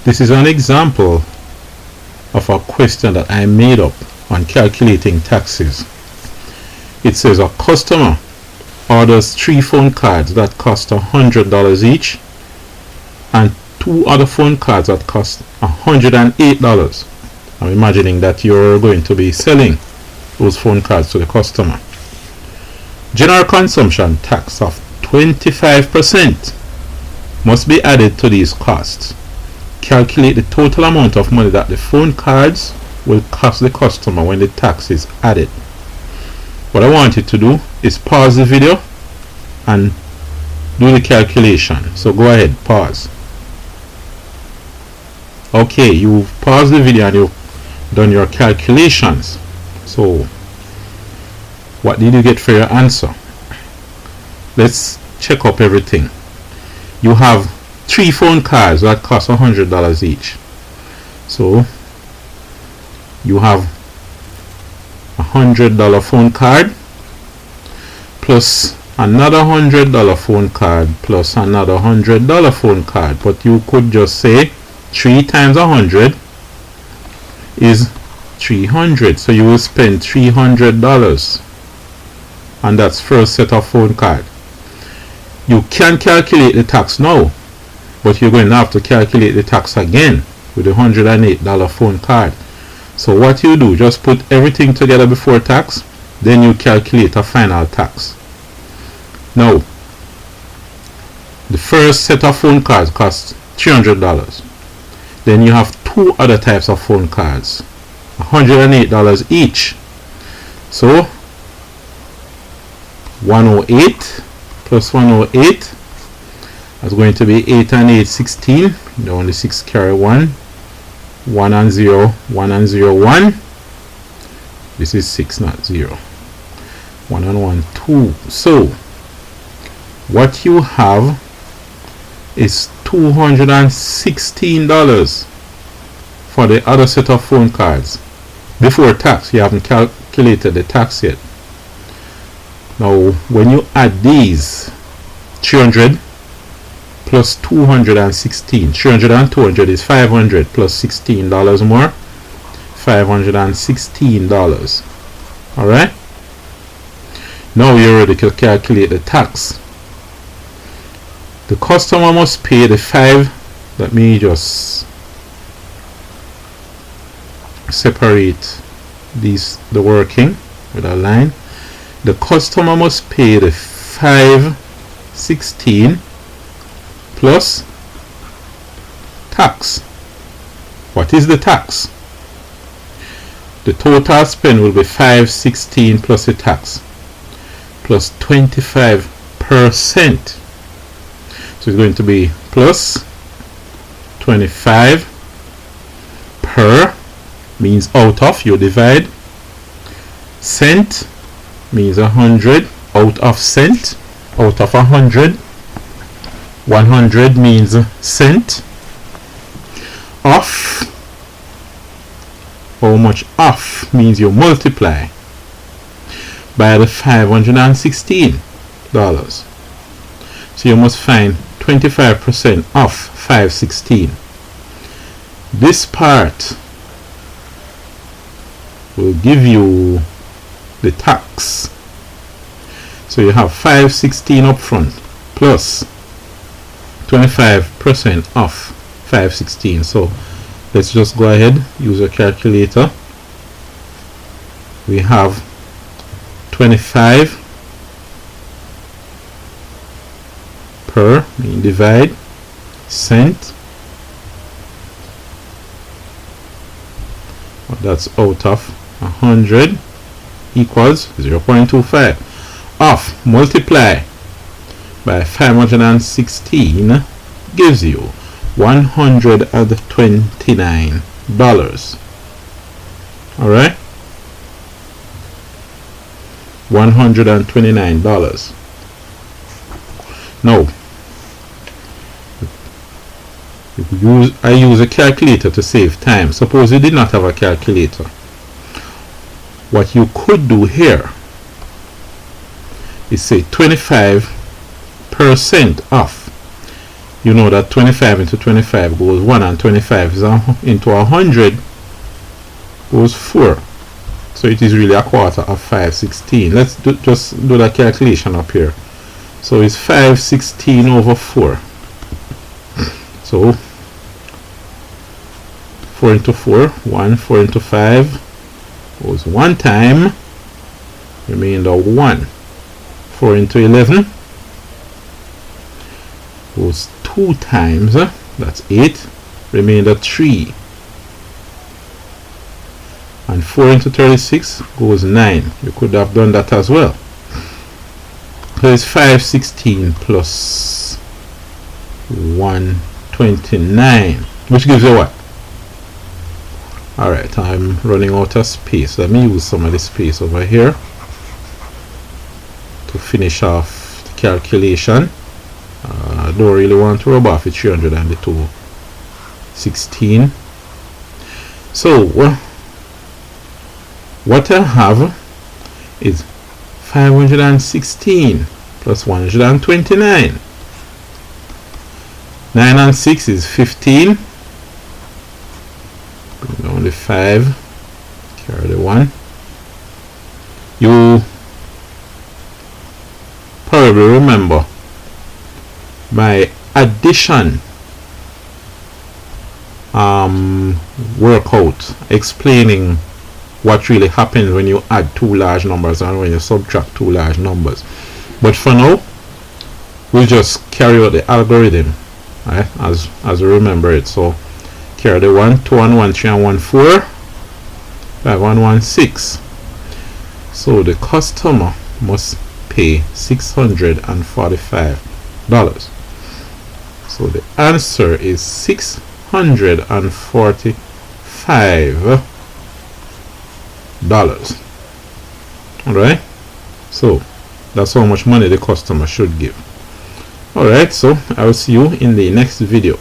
This is an example of a question that I made up on calculating taxes. It says a customer orders 3 phone cards that cost $100 each and 2 other phone cards that cost $108. I'm imagining that you're going to be selling those phone cards to the customer. General consumption tax of 25% must be added to these costs. Calculate the total amount of money that the phone cards will cost the customer when the tax is added. What I want you to do is pause the video and do the calculation. So go ahead, pause. Okay, you've paused the video and you've done your calculations. So what did you get for your answer? Let's check up everything. You have 3 phone cards that cost $100 each. So you have $100 phone card plus another $100 phone card plus another $100 phone card. But you could just say 3 times 100 is 300. So you will spend $300 and that's first set of phone card. You can calculate the tax now, but you're going to have to calculate the tax again with the $108 phone card. So what you do, just put everything together before tax, then you calculate a final tax. Now, the first set of phone cards costs $300. Then you have 2 other types of phone cards, $108 each. So 108 plus 108 is going to be 8 and 8, 16. The only 6 carry 1. 1 and 0, 1 and 0, 1. This is 6, not 0. 1 and 1, 2. So what you have is $216 for the other set of phone cards. Before tax, you haven't calculated the tax yet. Now when you add these, 300 plus 216, 300 and 200 is 500 plus $16 more, $516. Alright, now you're ready to calculate the tax. The customer must pay the 5. Let me just separate the working with a line. The customer must pay the 516 plus tax. What is the tax? The total spend will be 516 plus the tax plus 25%. So it's going to be plus 25 per means out of, you divide. Cent means 100 out of cent, out of 100. 100 means cent. Off, how much off means you multiply by the $516. So you must find 25% off 516. This part will give you the tax. So you have 516 up front plus 25% off 516. So let's just go ahead, use a calculator. We have 25 per, divide, cent. That's out of 100 equals 0.25. Off, multiply by 516 gives you $129. Alright, $129. Now I use a calculator to save time. Suppose you did not have a calculator. What you could do here is say 25% off you know that 25 into 25 goes 1, and 25 is into 100 goes 4. So it is really a quarter of 5/16. Let's just do that calculation up here. So it's 5/16 over 4. So 4 into 4, 1, 4 into 5 goes 1 time, remainder 1. 4 into 11 goes 2 times, that's 8, remainder 3. And 4 into 36 goes 9. You could have done that as well. So it's 5/16 plus 129, which gives you what? Alright, I'm running out of space. Let me use some of the space over here to finish off the calculation. I don't really want to rub off the 316. So what I have is 516 plus 129. 9 and 6 is 15. Bring down the 5. Carry the 1. You probably remember my addition workout explaining what really happens when you add two large numbers and when you subtract two large numbers. But for now, we'll just carry out the algorithm, right, as we remember it. So carry the 1, 2 and 1, 3 and 1, 4, 5 and 1, 6. So the customer must pay $645. So the answer is $645. Alright, so that's how much money the customer should give. Alright, so I will see you in the next video.